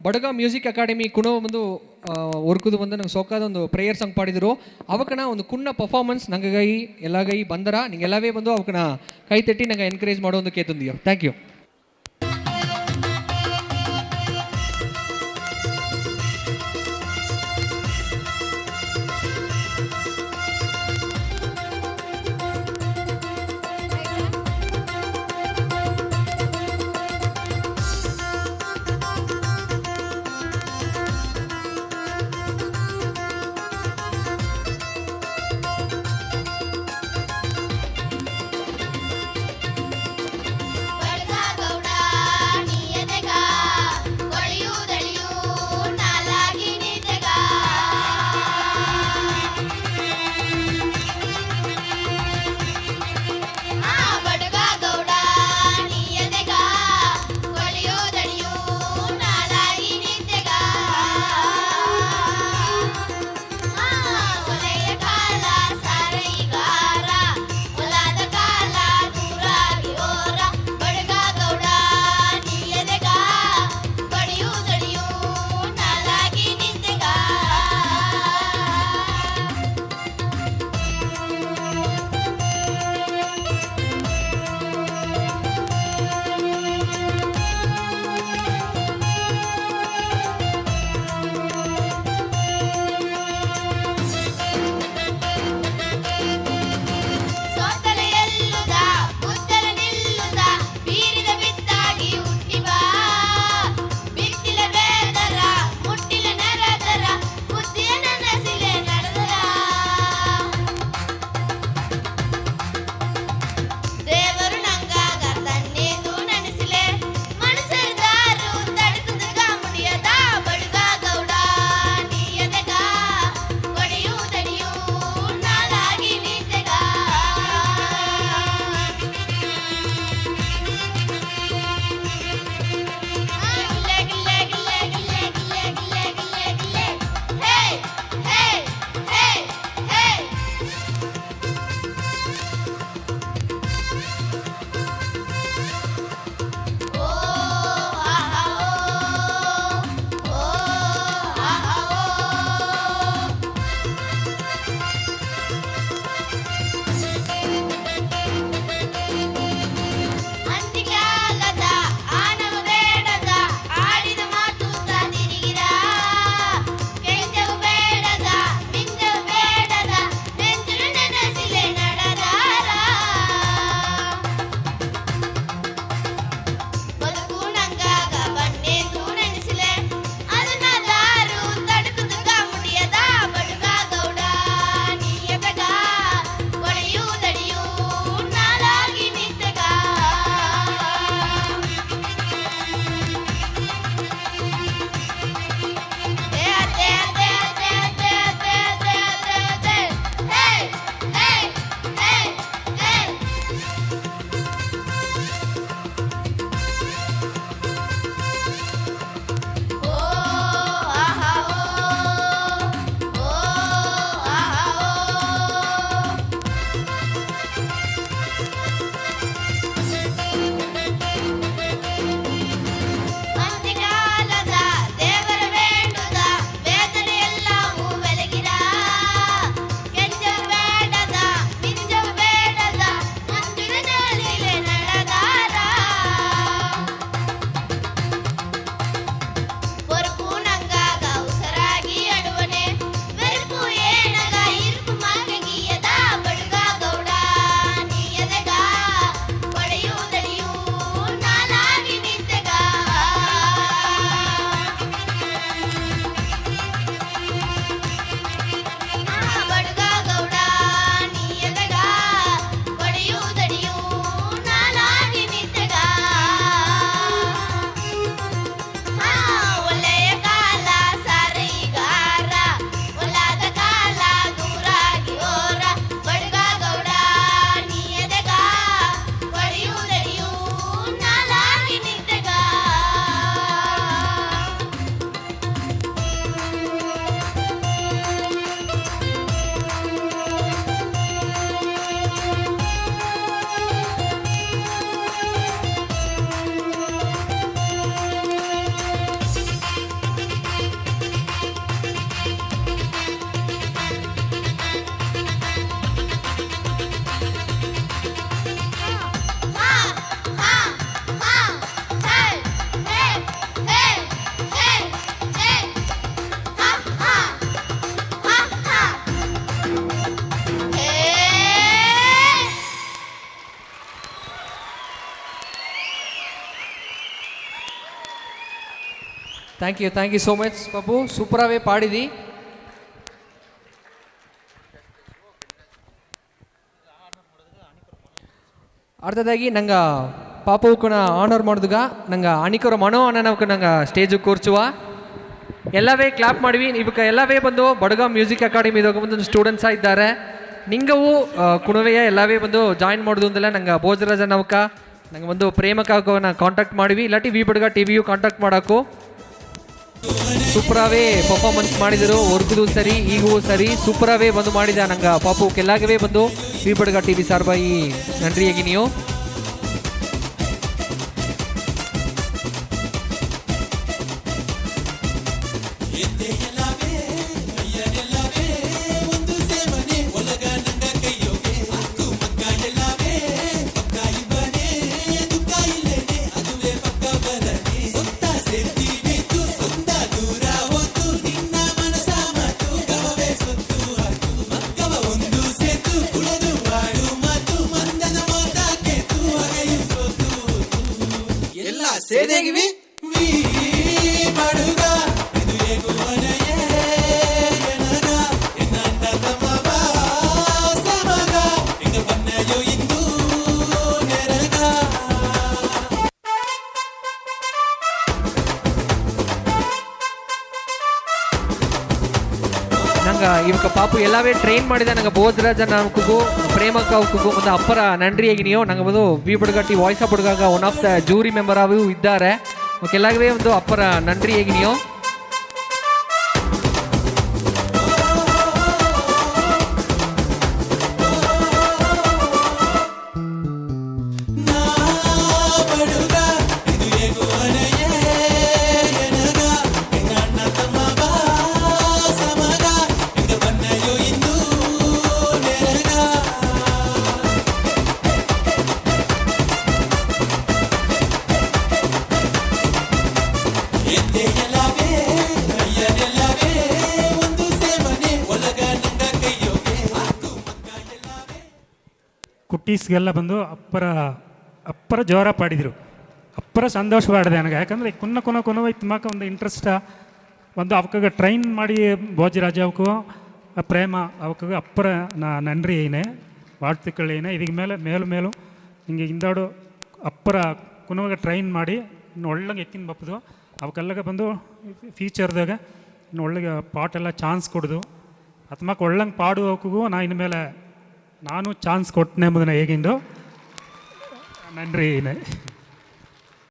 Badaga music academy ಕುಣ ಒಂದು ಒರ್ಕುದು ಬಂದು ನಂಗೆ ಸೊಕ್ಕಾದ ಒಂದು ಪ್ರೇಯರ್ ಸಾಂಗ್ ಪಾಡಿದ್ರು ಅವಕನ ಒಂದು ಕುಣ್ಣ ಪರ್ಫಾರ್ಮೆನ್ಸ್ ನಂಗೆ ಗೈ ಎಲ್ಲ ಗೈ ಬಂದರ ನಿಂಗೆ ಎಲ್ಲವೇ ಬಂದು ಅವಕನ ಕೈ ತಟ್ಟಿ ನಂಗೆ ಎನ್ಕರೇಜ್ ಮಾಡೋ ಒಂದು ಕೇತಂದಿಯೋ. Thank you. ಬಡಗ ಥ್ಯಾಂಕ್ ಯು ಸೋ ಮಚ್ ಪಾಪು, ಸೂಪರಾಗೇ ಪಾಡಿದಿ. ಅರ್ಥದಾಗಿ ನಂಗೆ ಪಾಪವುಕನ ಆನರ್ ಮಾಡಿದಾಗ ನಂಗೆ ಅಣಿಕರ ಮನೋ ಅನ್ನೋಕೆ ನಂಗೆ ಸ್ಟೇಜಿಗೆ ಕೂರ್ಚುವ ಎಲ್ಲವೇ ಕ್ಲಾಪ್ ಮಾಡಿವಿ. ಇವಕ್ಕೆ ಎಲ್ಲವೇ ಬಂದು ಬಡಗ ಮ್ಯೂಸಿಕ್ ಅಕಾಡೆಮಿದಾಗ ಬಂದು ಸ್ಟೂಡೆಂಟ್ಸ ಇದ್ದಾರೆ. ನಿಂಗವು ಕುಣವೆಯ ಎಲ್ಲವೇ ಬಂದು ಜಾಯಿನ್ ಮಾಡೋದು ಅಂದಲ್ಲ ನಂಗೆ ಭೋಜರಾಜ ನವಕ ನಂಗೆ ಒಂದು ಪ್ರೇಮಕಾಗವನ್ನ ಕಾಂಟ್ಯಾಕ್ಟ್ ಮಾಡಿವಿ. ಇಲ್ಲಾಟಿ ವಿ ಬಡಗ ಟಿ ವಿಯು ಕಾಂಟ್ಯಾಕ್ಟ್ ಮಾಡೋಕು ಸೂಪರಾಗೇ ಪರ್ಫಾರ್ಮೆನ್ಸ್ ಮಾಡಿದರು. ವರ್ಗದು ಸರಿ ಈಗೂ ಸರಿ ಸೂಪರಾಗೇ ಬಂದು ಮಾಡಿದ ನಂಗೆ ಪಾಪು ಕೆಲ್ಲಾಗವೇ ಬಂದು ವಿ ಬಡಗ ಟಿ ವಿ ಸಾರ್ಬಾಯಿ ನನ್ರಿಯಾಗಿ ನೀವು ಸೇನೆಗಿವಿ ಬಡುಗ ಇದು ಏಗುವನೆಯೇ ಎನಗ ಎನ್ನಂದ ತಮವ ಸಮಗ ಇಂಗ ಬನ್ನಯೋ ಇಂದು ನೆರಗ. ನಂಗೆ ಇವಕ್ಕ ಪಾಪು ಎಲ್ಲವೇ ಟ್ರೈನ್ ಮಾಡಿದೆ. ನಂಗೆ ಭೋಜರಾಜ ನಮಗೂ ಪ್ರೇಮಕ್ಕೂ ಒಂದು ಅಪ್ಪರ ನನ್ರಿಯಾಗಿ ನೀವು ನಂಗೆ ಬಂದು ವಿ ಬುಡ್ಗಟ್ಟಿ ವಾಯ್ಸ್ ಆಫ್ ಬುಡ್ಗಾಗ one of the jury member ಅವು ಇದ್ದಾರೆ. ಎಲ್ಲವೇ ಒಂದು ಅಪ್ಪರ ನನ್ರಿಯಾಗಿ ನೀವು ಕುಟ್ಟೀಸ್ಗೆಲ್ಲ ಬಂದು ಅಪ್ಪರ ಜೋರ ಪಾಡಿದರು. ಅಪ್ಪರ ಸಂತೋಷ ಪಾಡಿದೆ ನನಗೆ. ಯಾಕಂದರೆ ಕುನವೈ ತುಂಬಾಕ ಒಂದು ಇಂಟ್ರೆಸ್ಟ ಒಂದು ಅವಕಾಗ ಟ್ರೈನ್ ಮಾಡಿ ಭೋಜರಾಜ ಅವಕ್ಕೂ ಪ್ರೇಮ ಅವಕಾಗ ಅಪ್ಪರ ನನ್ರಿ ಏನೇ ವಾಡ್ತಿಗಳು ಏನೇ ಇದಕ್ಕೆ ಮೇಲು ಹಿಂಗೆ ಹಿಂದಾಡು ಅಪ್ಪರ ಕುನವಾಗ ಟ್ರೈನ್ ಮಾಡಿ ಇನ್ನು ಒಳ್ಳಂಗೆ ಎಕ್ಕಿನ ಬಪ್ಪದು ಅವಕ್ಕೆಲ್ಲಗ ಬಂದು ಫ್ಯೂಚರ್ದಾಗ ಇನ್ನು ಒಳ್ಳೆಗೆ ಪಾಟೆಲ್ಲ ಚಾನ್ಸ್ ಕೊಡೋದು ಅತ್ಮಕ್ಕೆ ಒಳ್ಳಂಗೆ ಪಾಡುವಕ್ಕೂ ಇನ್ಮೇಲೆ ನಾನು ಚಾನ್ಸ್ ಕೊಟ್ಟನೆ ಎಂಬುದನ್ನು ಹೇಗಿಂದು ನನ್ರಿ